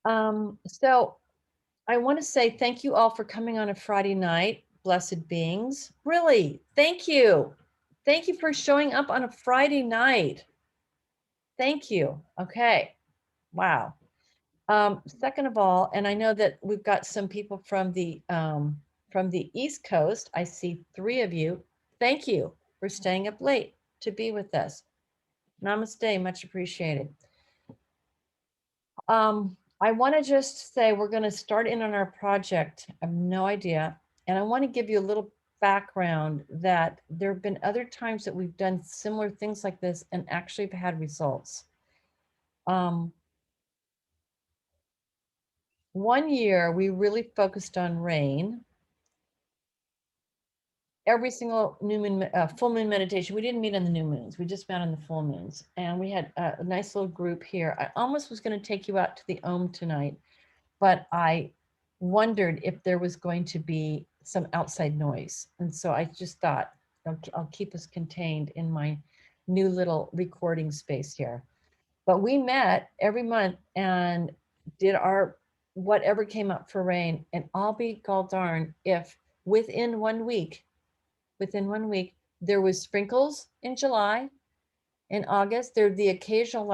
So I want to say thank you all for coming on a Friday night, blessed beings. Really, thank you. Thank you for showing up on a Friday night. Thank you. Okay. Wow. Second of all, and I know that we've got some people from the East Coast. I see 3 of you. Thank you for staying up late to be with us. Namaste, much appreciated. I want to just say we're going to start in on our project. I have no idea. And I want to give you a little background that there have been other times that we've done similar things like this and actually have had results. One year we really focused on rain. Every single new moon, full moon meditation. We didn't meet on the new moons. We just met on the full moons. And we had a nice little group here. I almost was going to take you out to the Om tonight, but I wondered if there was going to be some outside noise. And so I just thought, I'll keep us contained in my new little recording space here. But we met every month and did our whatever came up for rain. And I'll be gall darn if within 1 week, there was sprinkles in July. In August, there'd the occasional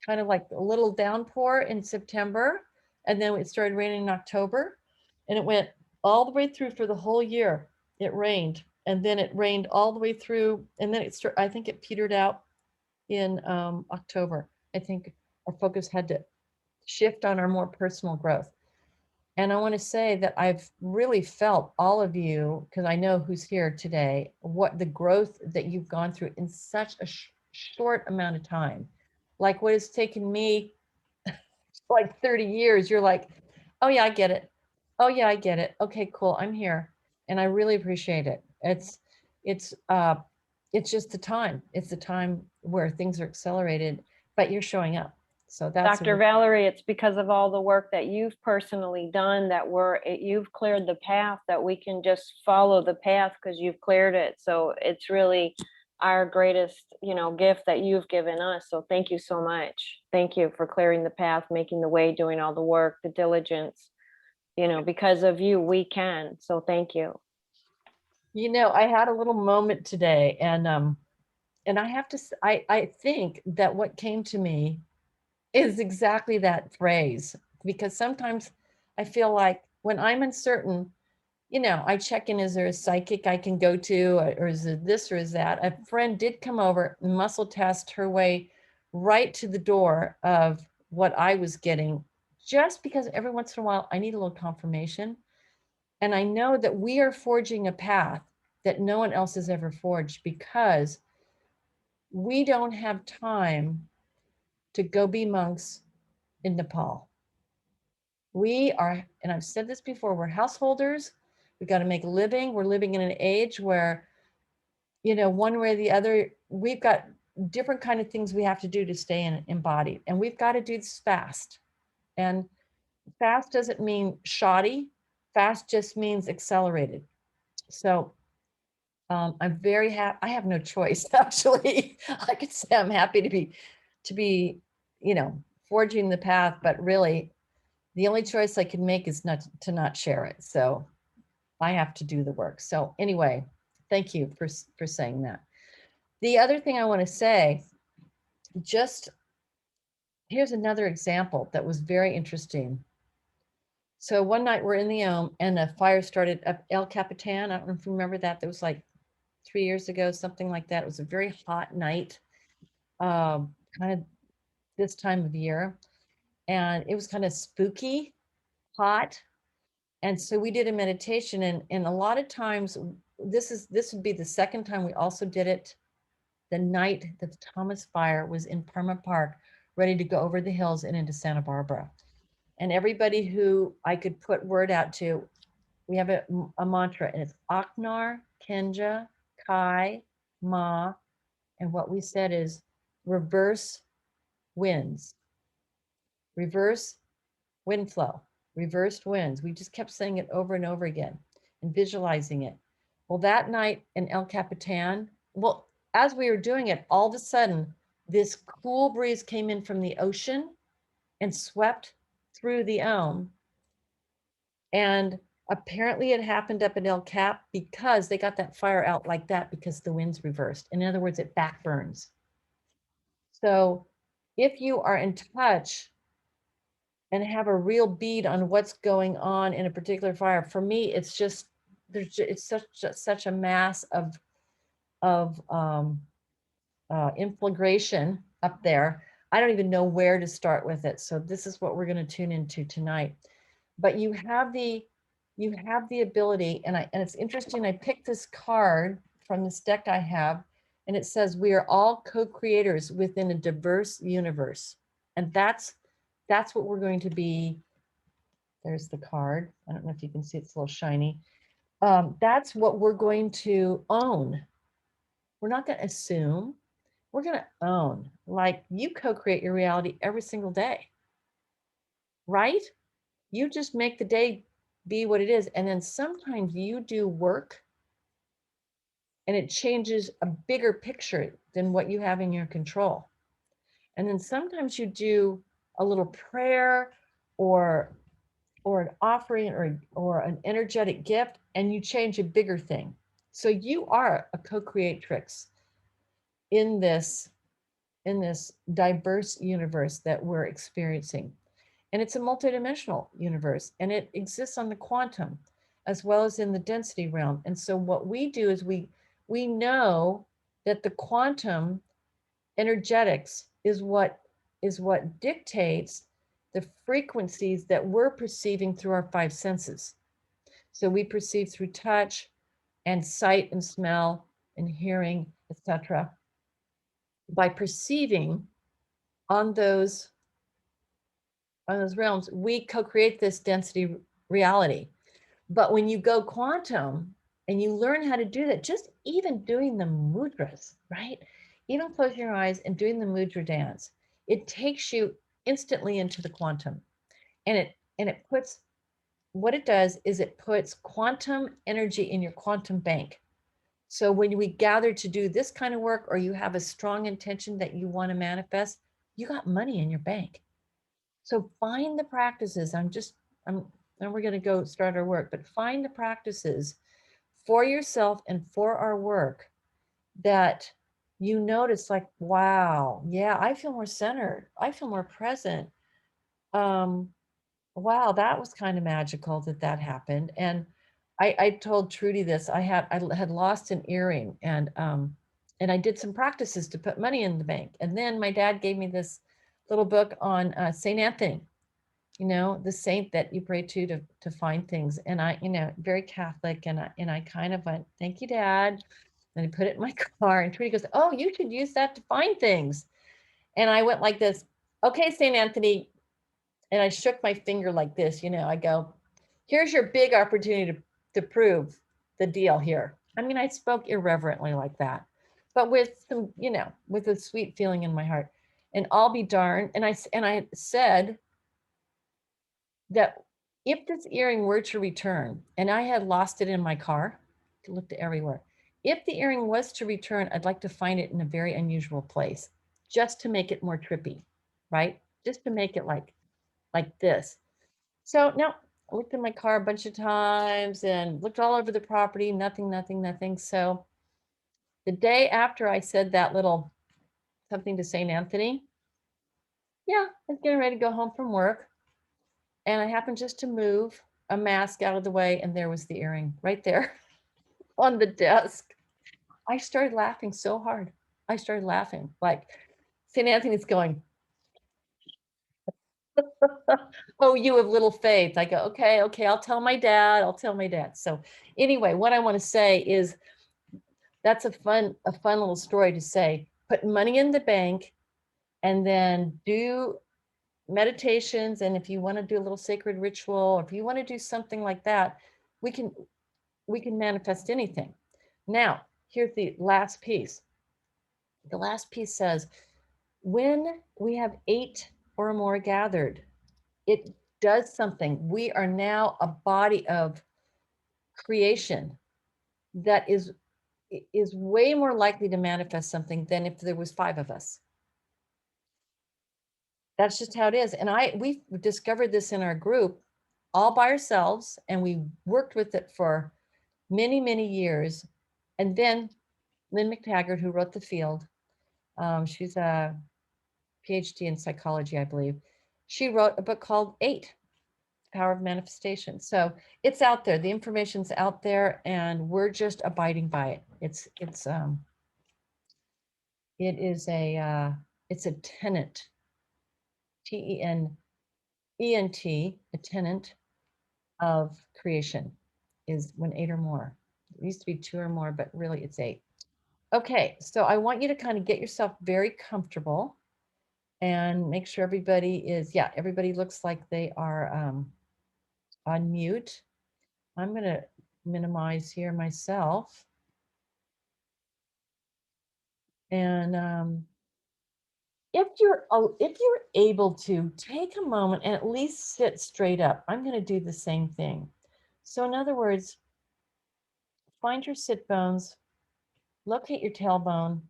kind of like a little downpour in September, and then it started raining in October, and it went all the way through for the whole year. It rained, and then it rained all the way through, and then I think it petered out in October. I think our focus had to shift on our more personal growth. And I want to say that I've really felt all of you, because I know who's here today, what the growth that you've gone through in such a short amount of time. Like what has taken me like 30 years, you're like, oh yeah, I get it. Oh yeah, I get it. Okay, cool. I'm here. And I really appreciate it. It's just the time. It's the time where things are accelerated, but you're showing up. So that's Dr. Valerie, it's because of all the work that you've personally done that you've cleared the path, that we can just follow the path because you've cleared it. So it's really our greatest, gift that you've given us. So thank you so much. Thank you for clearing the path, making the way, doing all the work, the diligence. Because of you, we can. So thank you. I had a little moment today, and I have to I think that what came to me is exactly that phrase, because sometimes I feel like when I'm uncertain, I check in, is there a psychic I can go to, or is it this or is that? A friend did come over and muscle test her way right to the door of what I was getting, just because every once in a while I need a little confirmation. And I know that we are forging a path that no one else has ever forged, because we don't have time to go be monks in Nepal. We are, and I've said this before, we're householders. We've got to make a living. We're living in an age where, one way or the other, we've got different kind of things we have to do to stay embodied. And we've got to do this fast. And fast doesn't mean shoddy. Fast just means accelerated. So I'm very happy. I have no choice, actually. I could say I'm happy to be, forging the path, but really the only choice I can make is not share it. So I have to do the work. So anyway, thank you for saying that. The other thing I want to say, just here's another example that was very interesting. So one night we're in the Om and a fire started up El Capitan. I don't know if you remember that. That was like 3 years ago, something like that. It was a very hot night, kind of this time of year. And it was kind of spooky, hot. And so we did a meditation, and a lot of times this would be the second time we also did it the night that the Thomas fire was in Perma Park, ready to go over the hills and into Santa Barbara. And everybody who I could put word out to, we have a mantra, and it's Aknar, Kenja, Kai, Ma, and what we said is reverse winds, reverse wind flow, reversed winds. We just kept saying it over and over again and visualizing it. Well, that night in El Capitan, as we were doing it, all of a sudden, this cool breeze came in from the ocean and swept through the Ohm. And apparently it happened up in El Cap because they got that fire out like that because the wind's reversed. In other words, it back burns. So if you are in touch and have a real bead on what's going on in a particular fire, for me, it's just, it's such a mass of inflagration up there. I don't even know where to start with it. So this is what we're going to tune into tonight. But you have the ability, and it's interesting. I picked this card from this deck I have, and it says we are all co-creators within a diverse universe, and that's what we're going to be. There's the card. I don't know if you can see, it's a little shiny. That's what we're going to own. We're not going to assume. We're going to own. Like, you co-create your reality every single day, right? You just make the day be what it is. And then sometimes you do work and it changes a bigger picture than what you have in your control. And then sometimes you do a little prayer or an offering or an energetic gift, and you change a bigger thing. So you are a co-creatrix in this diverse universe that we're experiencing. And it's a multidimensional universe, and it exists on the quantum as well as in the density realm. And so what we do is we know that the quantum energetics is what dictates the frequencies that we're perceiving through our five senses. So we perceive through touch and sight and smell and hearing, etc. By perceiving on those realms, we co-create this density reality. But when you go quantum and you learn how to do that, just even doing the mudras, right? Even closing your eyes and doing the mudra dance, it takes you instantly into the quantum. And it puts, what it does is it puts quantum energy in your quantum bank. So when we gather to do this kind of work, or you have a strong intention that you want to manifest, you got money in your bank. So find the practices. And we're going to go start our work, but find the practices for yourself and for our work that you notice, like, wow, yeah, I feel more centered. I feel more present. Wow, that was kind of magical that happened. And I told Trudy this. I had lost an earring, and I did some practices to put money in the bank. And then my dad gave me this little book on Saint Anthony, the saint that you pray to find things. And I, very Catholic, and I kind of went, thank you, Dad. And I put it in my car, and Trudy goes, oh, you should use that to find things. And I went like this, okay, Saint Anthony. And I shook my finger like this, I go, here's your big opportunity to prove the deal here. I mean, I spoke irreverently like that, but with some, with a sweet feeling in my heart. And I'll be darned. And I said that if this earring were to return, and I had lost it in my car, I looked everywhere. If the earring was to return, I'd like to find it in a very unusual place, just to make it more trippy, right? Just to make it like this. So now I looked in my car a bunch of times and looked all over the property, nothing. So the day after I said that little something to St. Anthony, yeah, I was getting ready to go home from work. And I happened just to move a mask out of the way, and there was the earring right there on the desk. I started laughing so hard. I started laughing like St. Anthony's going, oh, you have little faith. I go, okay, I'll tell my dad. So anyway, what I want to say is that's a fun little story to say. Put money in the bank and then do meditations. And if you want to do a little sacred ritual, or if you want to do something like that, we can manifest anything. Now, here's the last piece. The last piece says, when we have 8 or more gathered, it does something. We are now a body of creation that is way more likely to manifest something than if there was 5 of us. That's just how it is. And we discovered this in our group all by ourselves, and we worked with it for many, many years. And then Lynn McTaggart, who wrote The Field, she's a PhD in psychology, I believe. She wrote a book called Eight, Power of Manifestation. So it's out there. The information's out there, and we're just abiding by it. It is it's a tenant, Tenent, a tenant of creation is when eight or more. It used to be two or more, but really it's eight. Okay, so I want you to kind of get yourself very comfortable and make sure everybody is, yeah, everybody looks like they are on mute. I'm going to minimize here myself. And if you're able to take a moment and at least sit straight up, I'm going to do the same thing. So in other words, find your sit bones, locate your tailbone,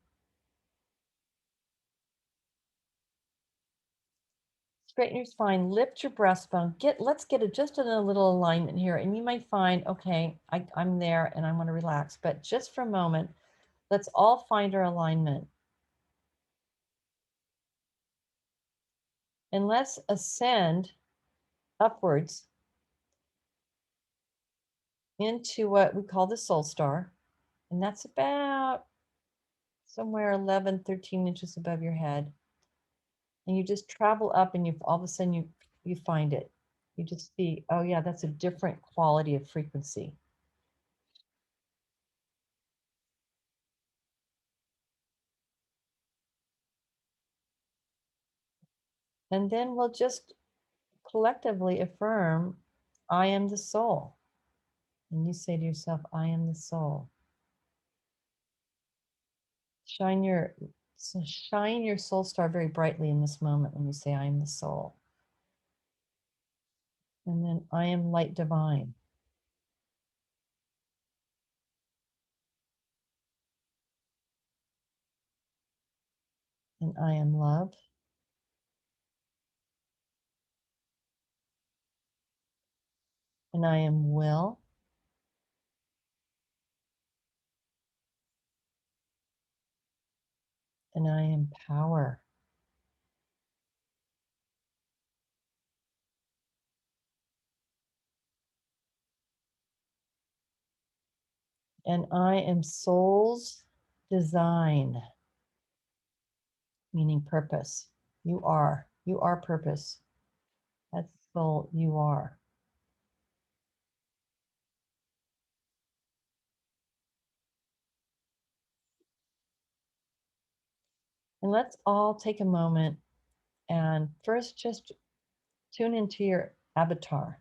straighten your spine, lift your breastbone. Let's get just in a little alignment here. And you might find, okay, I'm there and I want to relax. But just for a moment, let's all find our alignment. And let's ascend upwards into what we call the soul star. And that's about somewhere 11, 13 inches above your head. And you just travel up and all of a sudden you find it. You just see, oh yeah, that's a different quality of frequency. And then we'll just collectively affirm, I am the soul. And you say to yourself, I am the soul. Shine your soul star very brightly in this moment when you say, I am the soul. And then I am light divine. And I am love. And I am will. And I am power. And I am soul's design, meaning purpose. You are purpose. That's soul, you are. And let's all take a moment and first just tune into your avatar.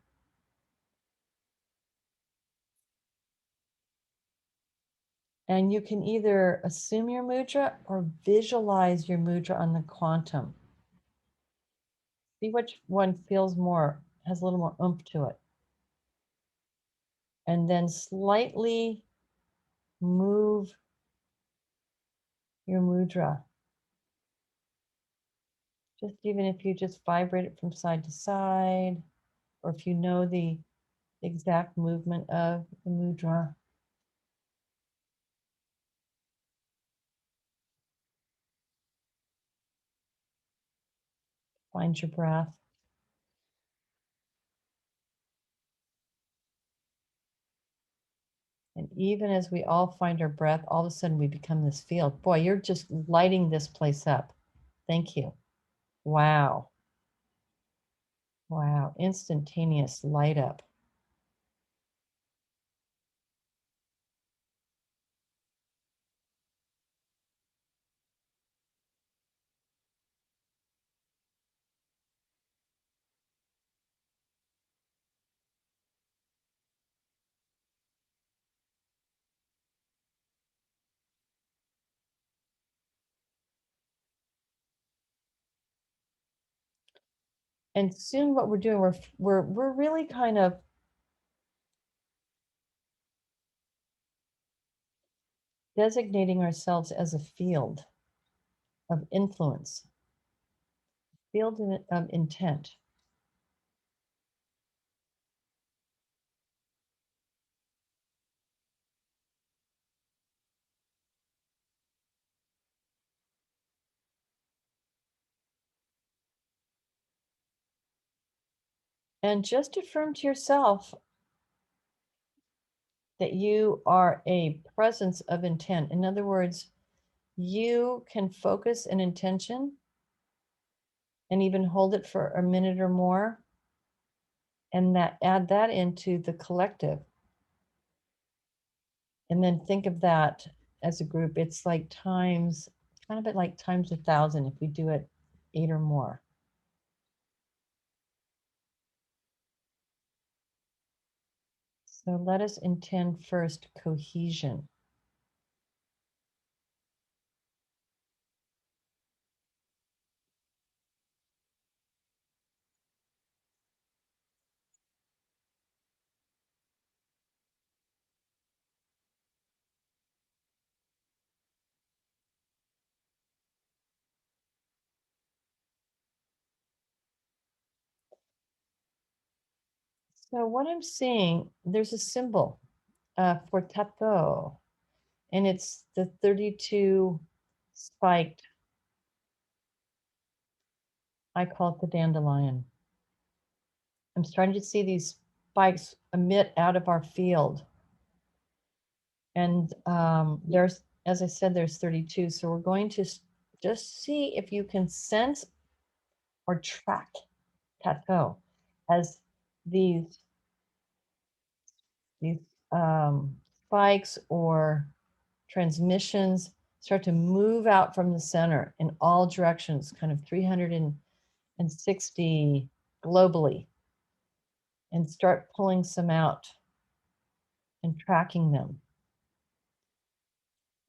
And you can either assume your mudra or visualize your mudra on the quantum. See which one feels more, has a little more oomph to it. And then slightly move your mudra. Just even if you just vibrate it from side to side, or if you know the exact movement of the mudra. Find your breath. And even as we all find our breath, all of a sudden we become this field. Boy, you're just lighting this place up. Thank you. Wow. Wow. Instantaneous light up. And soon what we're doing, we're really kind of designating ourselves as a field of influence, field of intent. And just affirm to yourself that you are a presence of intent. In other words, you can focus an intention and even hold it for a minute or more, and that add that into the collective. And then think of that as a group. It's like times, kind of bit like times 1,000 if we do it 8 or more. So let us intend first cohesion. So what I'm seeing, there's a symbol for tato, and it's the 32 spiked, I call it the dandelion. I'm starting to see these spikes emit out of our field. And there's, as I said, there's 32. So we're going to just see if you can sense or track tato as these these spikes or transmissions start to move out from the center in all directions, kind of 360 globally, and start pulling some out and tracking them.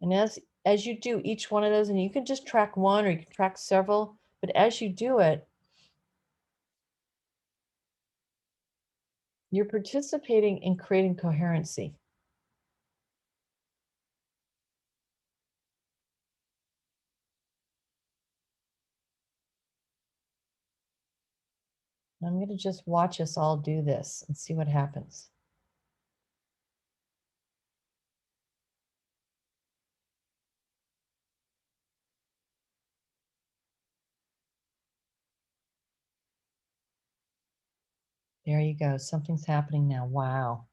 And as you do each one of those, and you can just track one or you can track several, but as you do it, you're participating in creating coherency. I'm going to just watch us all do this and see what happens. There you go. Something's happening now. Wow.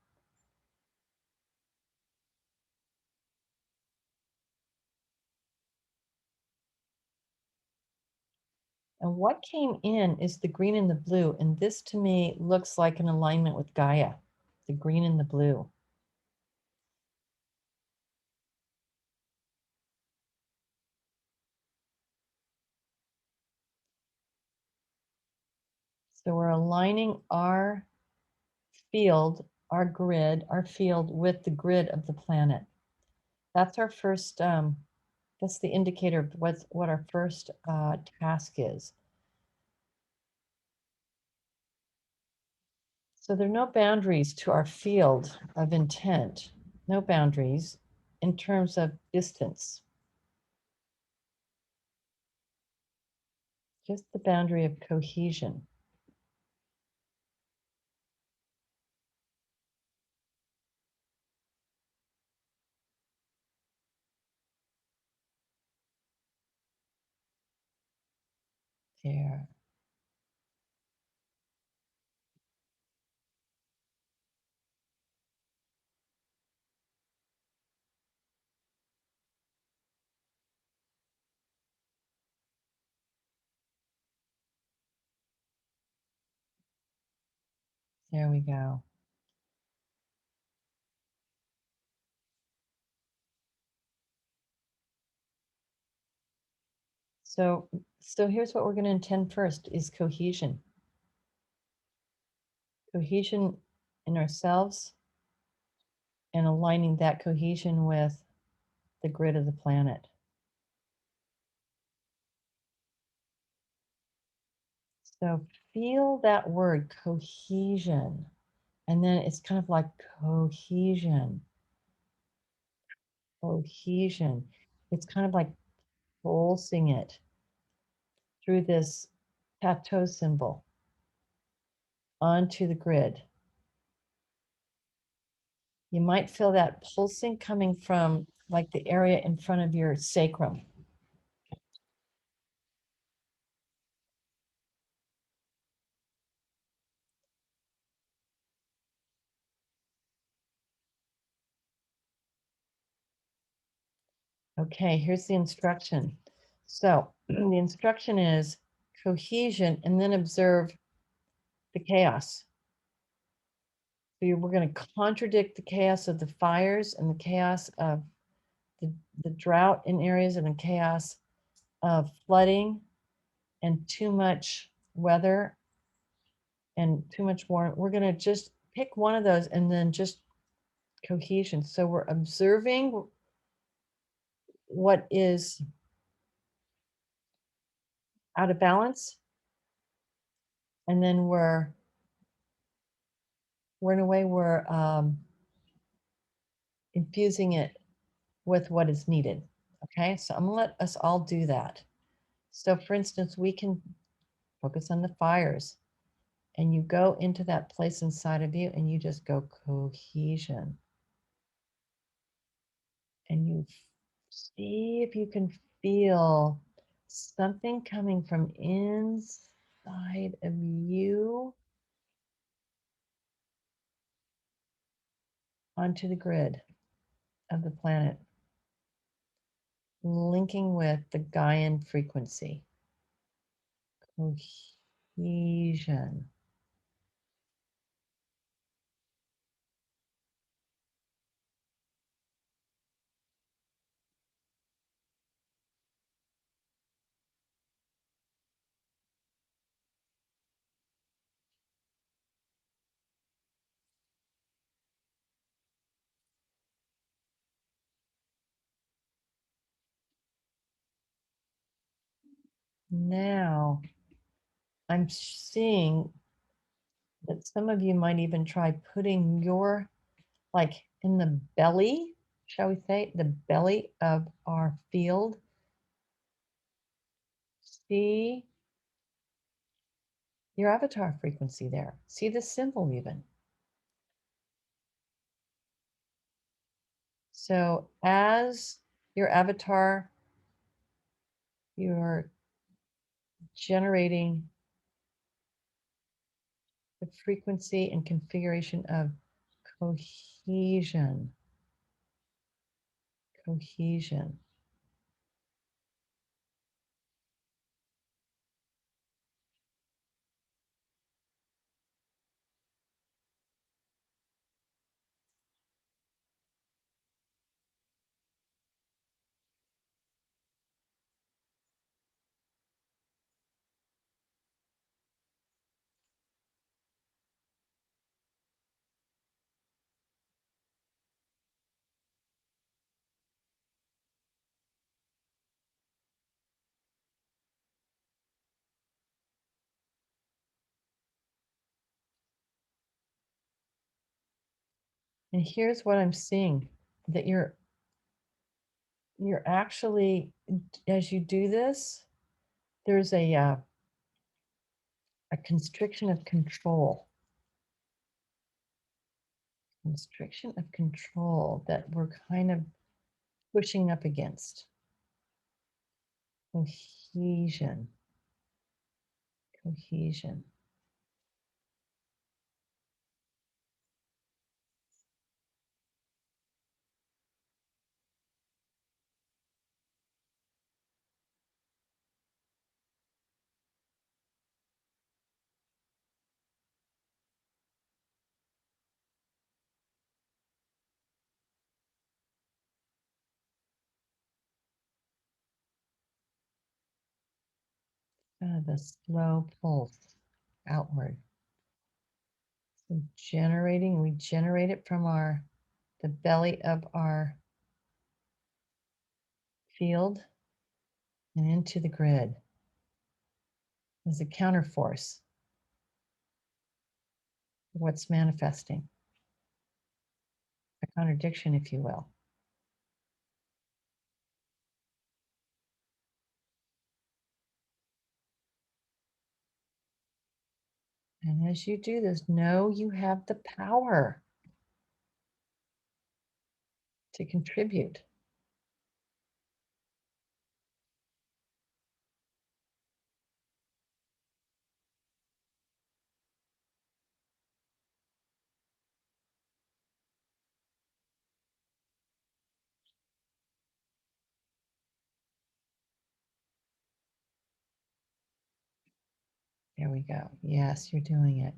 And what came in is the green and the blue. And this to me looks like an alignment with Gaia, the green and the blue. So we're aligning our field, our grid, our field with the grid of the planet. That's our first, that's the indicator of what our first task is. So there are no boundaries to our field of intent, no boundaries in terms of distance, just the boundary of cohesion. There. There we go. So, so here's what we're going to intend first is cohesion. Cohesion in ourselves and aligning that cohesion with the grid of the planet. So feel that word cohesion. And then it's kind of like cohesion, cohesion. It's kind of like pulsing it through this plateau symbol onto the grid. You might feel that pulsing coming from like the area in front of your sacrum. Okay, here's the instruction. So the instruction is cohesion and then observe the chaos. So we're going to contradict the chaos of the fires and the chaos of the drought in areas and the chaos of flooding and too much weather and too much warmth. We're going to just pick one of those and then just cohesion. So we're observing what is out of balance, and then we're in a way we're infusing it with what is needed. Okay, so I'm gonna let us all do that. So for instance, we can focus on the fires, and you go into that place inside of you and you just go cohesion, and you see if you can feel something coming from inside of you onto the grid of the planet, linking with the Gaian frequency. Cohesion. Now, I'm seeing that some of you might even try putting your, like in the belly, shall we say, the belly of our field. See your avatar frequency there. See the symbol even. So as your avatar, you're generating the frequency and configuration of cohesion. Cohesion. And here's what I'm seeing, that you're actually, as you do this, there's a constriction of control. Constriction of control that we're kind of pushing up against. Cohesion. Cohesion. The slow pulse outward. So generating, we generate it from the belly of our field and into the grid as a counterforce of what's manifesting, a contradiction, if you will. And as you do this, know you have the power to contribute. There we go. Yes, you're doing it.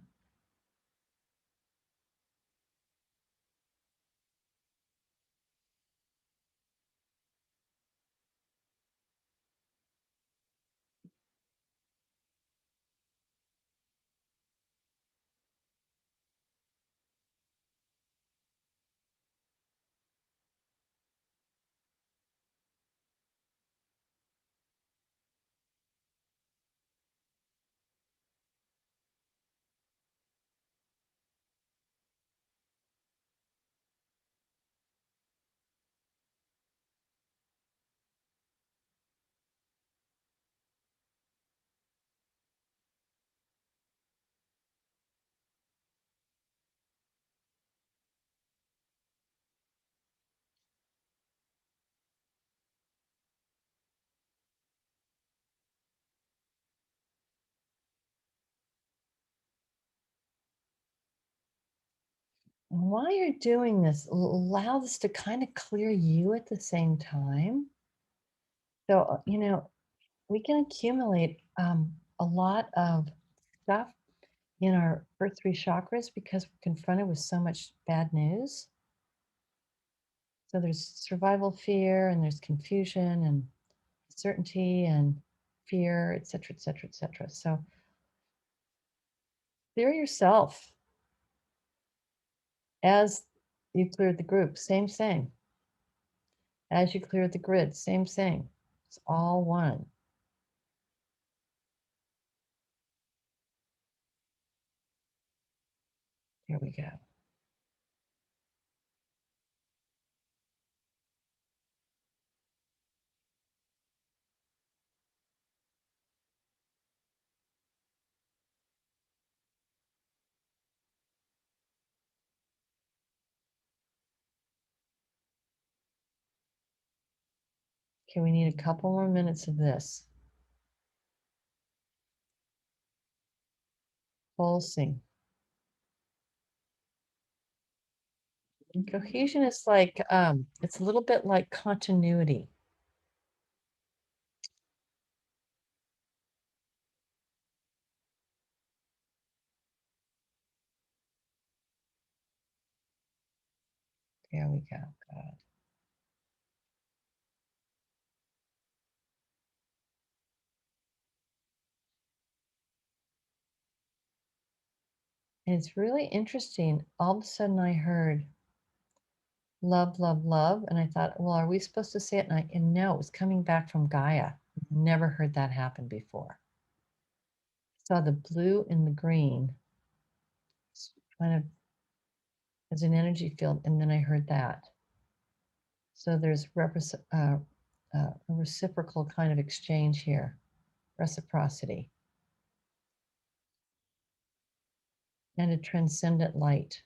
And while you're doing this, allow this to kind of clear you at the same time. So, we can accumulate a lot of stuff in our first three chakras because we're confronted with so much bad news. So there's survival fear and there's confusion and certainty and fear, et cetera, et cetera, et cetera. So clear yourself as you cleared the group, same thing. As you cleared the grid, same thing. It's all one. Here we go. Okay, we need a couple more minutes of this. Pulsing. And cohesion is like, it's a little bit like continuity. There we go. Good. And it's really interesting. All of a sudden I heard love, love, love. And I thought, well, are we supposed to say it? And no, it was coming back from Gaia. Never heard that happen before. Saw the blue and the green kind of as an energy field. And then I heard that. So there's a reciprocal kind of exchange here, reciprocity, and a transcendent light.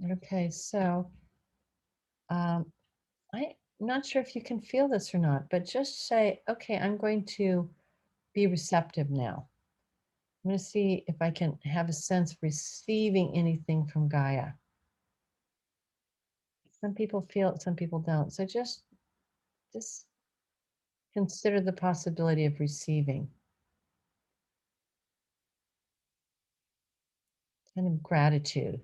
Okay, so I'm not sure if you can feel this or not, but just say, okay, I'm going to be receptive now. I'm going to see if I can have a sense of receiving anything from Gaia. Some people feel it, some people don't. So just consider the possibility of receiving. Kind of gratitude.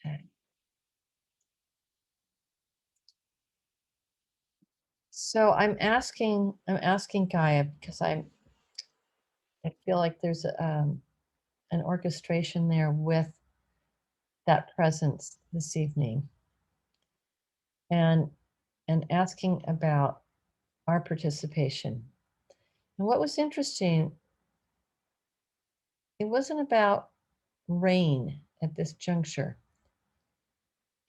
Okay. So I'm asking Gaia because I feel like there's an orchestration there with that presence this evening, and asking about our participation. And what was interesting, it wasn't about rain at this juncture.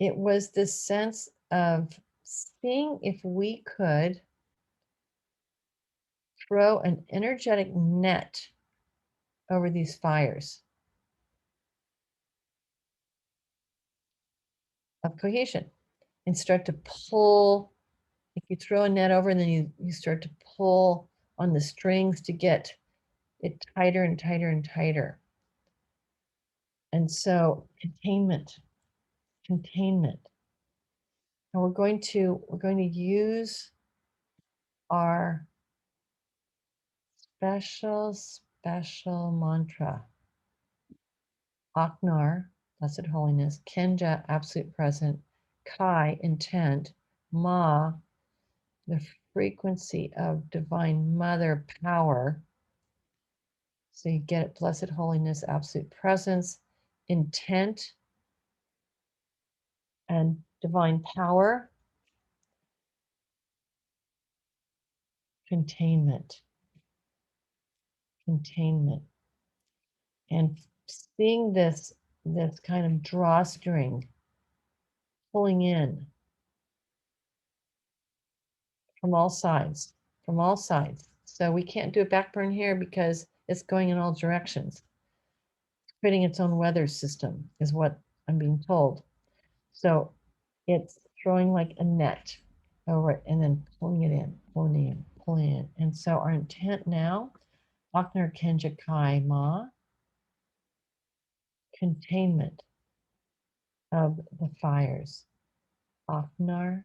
It was this sense of seeing if we could throw an energetic net over these fires of cohesion and start to pull. If you throw a net over and then you start to pull on the strings to get it tighter and tighter and tighter. And so containment. And we're going to use our special mantra. Aknar, Blessed Holiness, Kenja, Absolute Present, Kai, Intent, Ma, the frequency of Divine Mother power. So you get it, Blessed Holiness, Absolute Presence, Intent, and Divine Power, Containment. And seeing this kind of drawstring pulling in from all sides, So we can't do a back burn here because it's going in all directions. Creating its own weather system is what I'm being told. So it's throwing like a net over it and then pulling it in, pulling in. And so our intent now, Aknar Kenja Kai Ma, containment of the fires. Aknar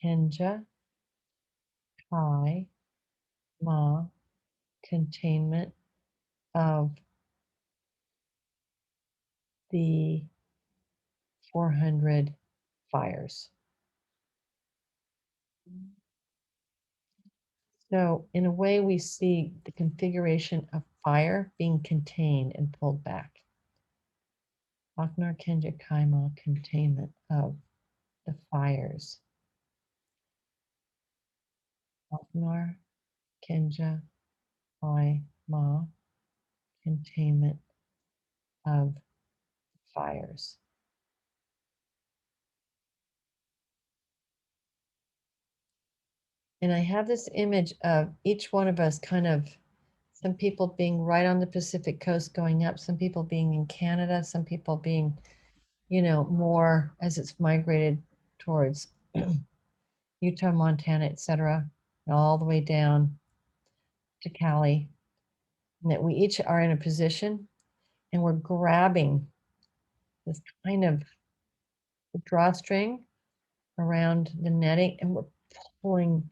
Kenja Kai Ma, containment of the 400 fires. So in a way, we see the configuration of fire being contained and pulled back. Aknar Kenja Kaima, containment of the fires. Aknar Kenja Kaima, containment of fires. And I have this image of each one of us kind of, some people being right on the Pacific coast going up, some people being in Canada, some people being, more as it's migrated towards Utah, Montana, etc., all the way down to Cali. And that we each are in a position and we're grabbing this kind of drawstring around the netting and we're pulling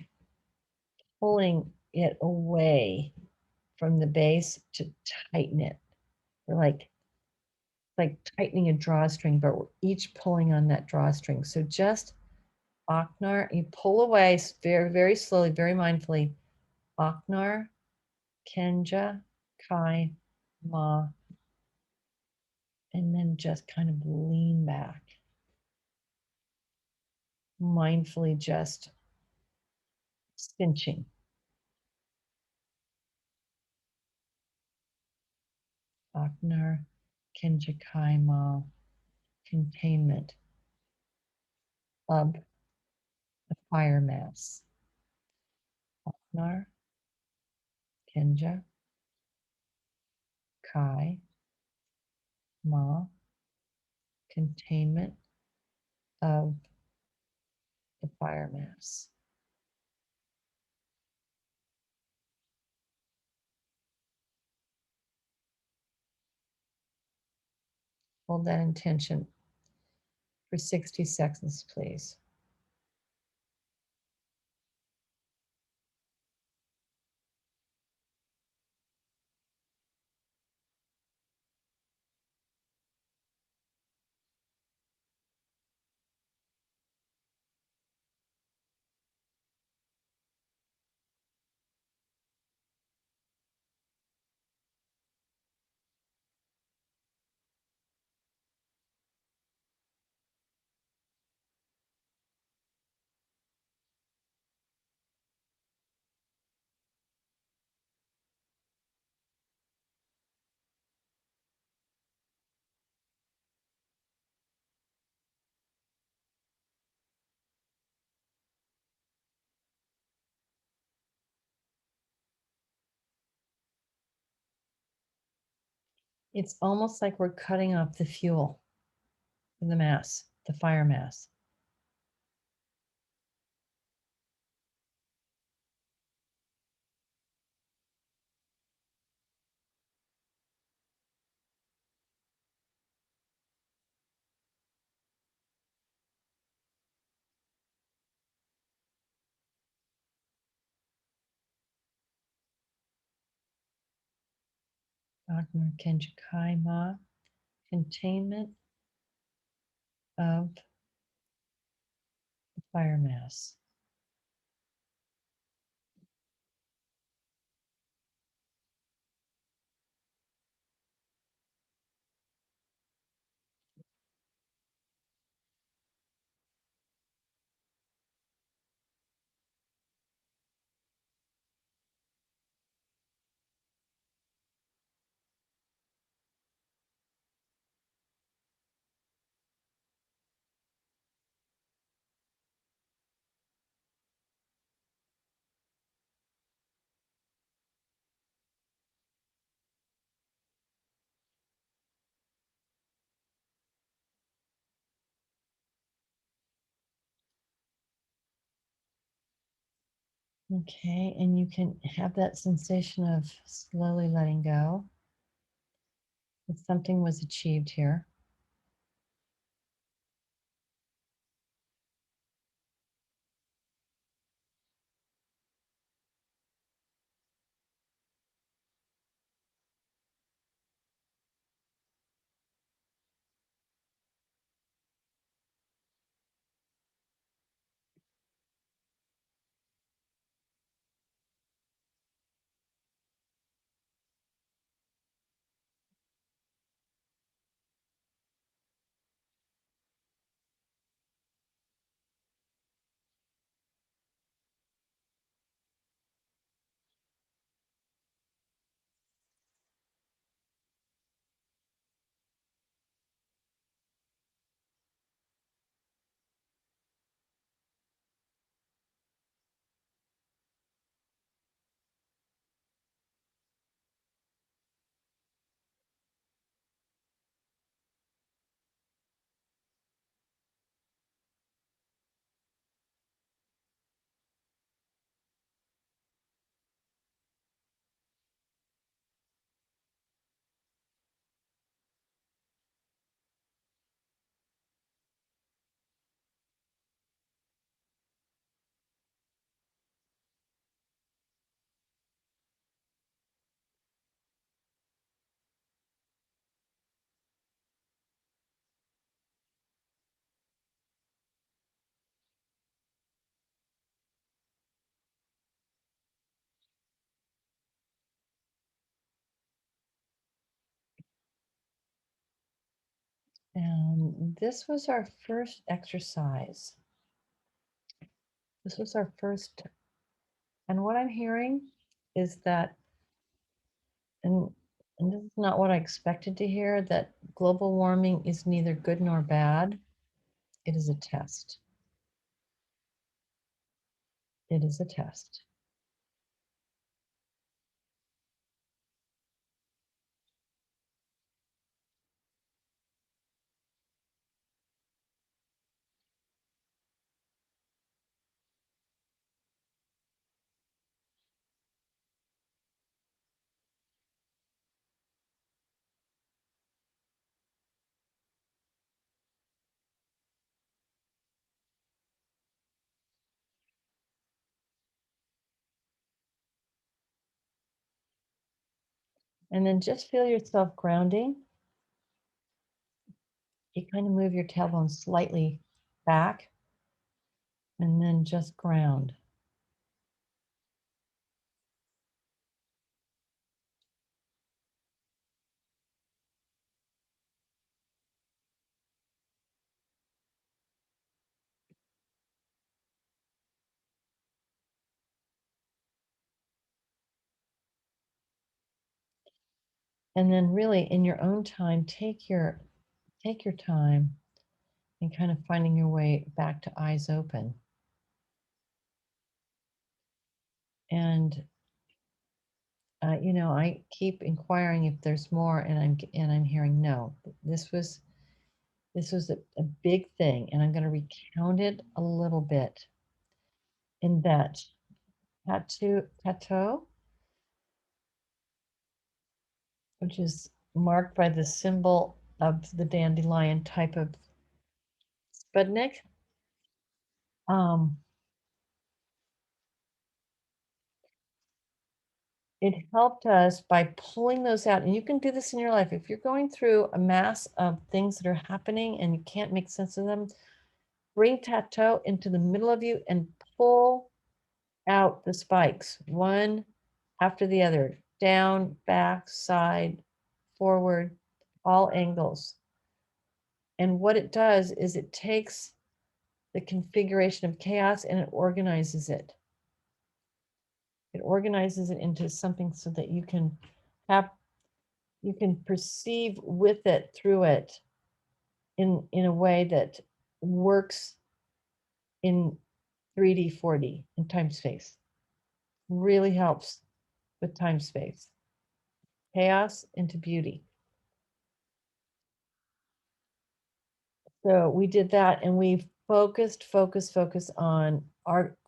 it away from the base to tighten it. We're like tightening a drawstring, but we're each pulling on that drawstring. So just Aknar, you pull away very, very slowly, very mindfully. Aknar, Kenja, Kai, Ma, and then just kind of lean back. Mindfully just cinching. Aknar, Kenja, Kai, Ma, containment of the fire mass. Nar, Kenja, Kai, Ma, containment of the fire mass. Hold that intention for 60 seconds, please. It's almost like we're cutting off the fuel in the mass, the fire mass. Agnar Kenja Kai Ma, containment of the fire mass. Okay, and you can have that sensation of slowly letting go. That something was achieved here. And this was our first exercise. This was our first, and what I'm hearing is that, and, and this is not what I expected to hear, that global warming is neither good nor bad. It is a test. It is a test. And then just feel yourself grounding. You kind of move your tailbone slightly back and then just ground. And then really in your own time, take your time and kind of finding your way back to eyes open. And I keep inquiring if there's more, and I'm hearing no. This was a big thing, and I'm going to recount it a little bit. In that tattoo, which is marked by the symbol of the dandelion type of Sputnik. It helped us by pulling those out. And you can do this in your life. If you're going through a mass of things that are happening and you can't make sense of them, bring tattoo into the middle of you and pull out the spikes, one after the other, down, back, side, forward, all angles. And what it does is it takes the configuration of chaos and it organizes it. It organizes it into something so that you can perceive with it, through it, in a way that works in 3D, 4D, in time space. Really helps with time space. Chaos into beauty. So we did that, and we focused on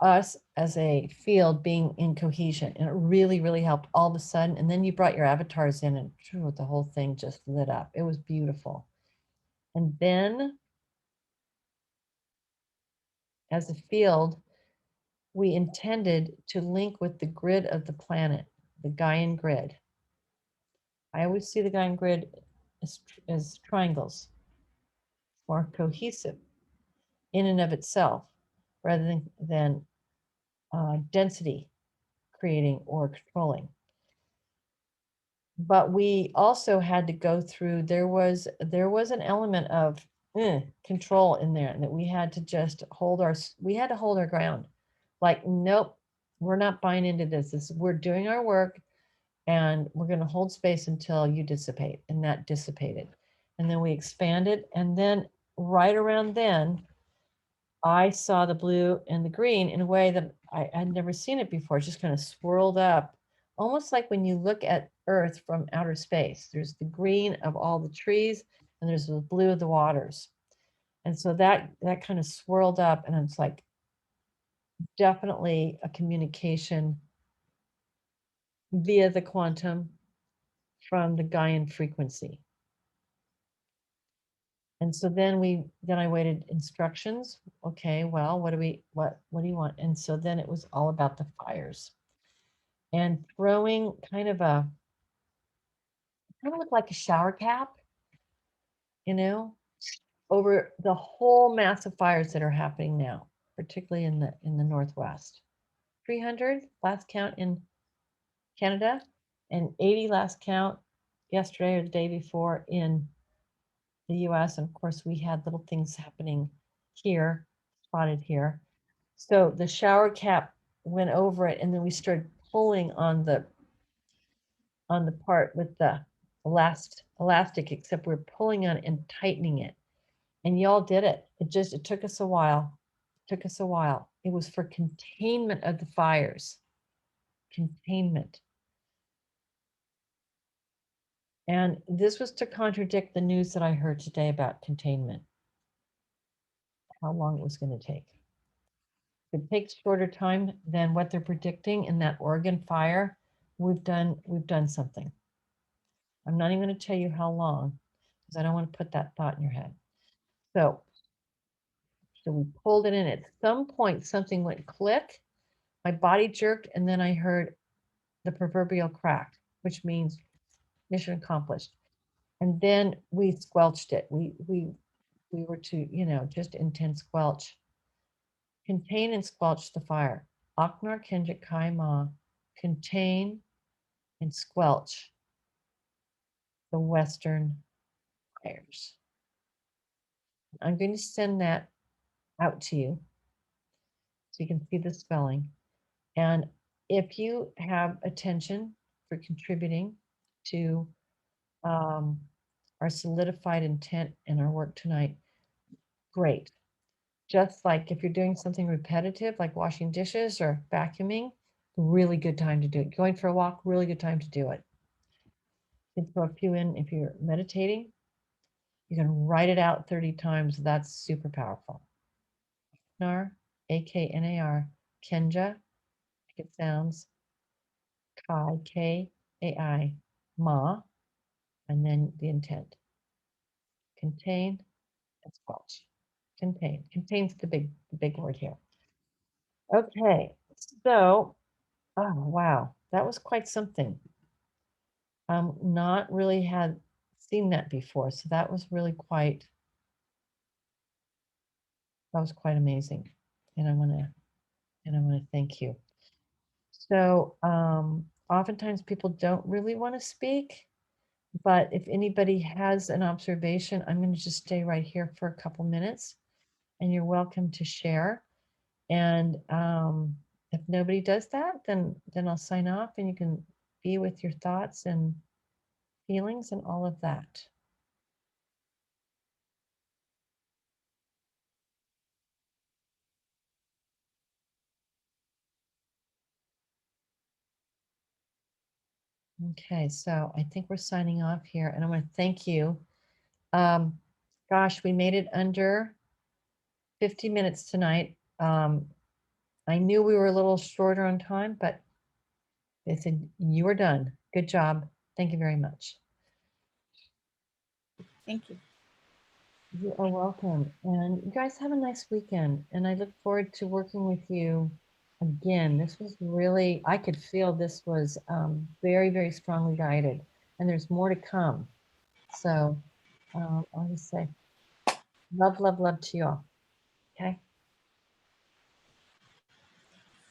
us as a field being in cohesion, and it really, really helped all of a sudden. And then you brought your avatars in, and the whole thing just lit up. It was beautiful. And then, as a field, we intended to link with the grid of the planet, the Gaian grid. I always see the Gaian grid as triangles, more cohesive in and of itself, rather than density creating or controlling. But we also had to go through, there was an element of control in there, and that we had to just hold our ground. Like, nope, we're not buying into this. We're doing our work, and we're going to hold space until you dissipate. And that dissipated. And then we expanded. And then right around then, I saw the blue and the green in a way that I had never seen it before. It just kind of swirled up, almost like when you look at Earth from outer space. There's the green of all the trees, and there's the blue of the waters. And so that kind of swirled up, and it's like definitely a communication via the quantum from the Gaian frequency. And so then I waited instructions. Okay, well, what do you want? And so then it was all about the fires and throwing kind of looked like a shower cap, you know, over the whole mass of fires that are happening now, particularly in the Northwest. 300 last count in Canada, and 80 last count yesterday or the day before in the US. And of course, we had little things happening here, spotted here. So the shower cap went over it, and then we started pulling on the part with the elastic, except we're pulling on it and tightening it. And y'all did it. It took us a while. It was for containment of the fires. Containment. And this was to contradict the news that I heard today about containment. How long it was going to take. If it takes shorter time than what they're predicting in that Oregon fire, we've done something. I'm not even going to tell you how long, because I don't want to put that thought in your head. So we pulled it in. At some point, something went click. My body jerked, and then I heard the proverbial crack, which means mission accomplished. And then we squelched it. We were to, just intense squelch. Contain and squelch the fire. Aknar Kenjik Kai Ma, contain and squelch the Western fires. I'm going to send that out to you so you can see the spelling. And if you have attention for contributing to our solidified intent in our work tonight, great. Just like if you're doing something repetitive, like washing dishes or vacuuming, really good time to do it. Going for a walk, really good time to do it. You can throw a few in if you're meditating. You can write it out 30 times. That's super powerful. Aknar, A-K-N-A-R, Kenja, like it sounds, Kai, K-A-I, Ma, and then the intent. Contain and squelch. Contain. Contain's the big word here. Okay, so, oh wow, that was quite something. Not really had seen that before, so that was really quite amazing. And I want to thank you. So oftentimes people don't really want to speak, but if anybody has an observation, I'm going to just stay right here for a couple minutes, and you're welcome to share. And if nobody does that, then I'll sign off, and you can be with your thoughts and feelings and all of that. Okay, so I think we're signing off here, and I want to thank you. Gosh, we made it under 50 minutes tonight. I knew we were a little shorter on time, but they said you were done. Good job. Thank you very much. Thank you. You are welcome. And you guys have a nice weekend. And I look forward to working with you again. This was really, I could feel this was very, very strongly guided. And there's more to come. So I'll just say love, love, love to you all. Okay.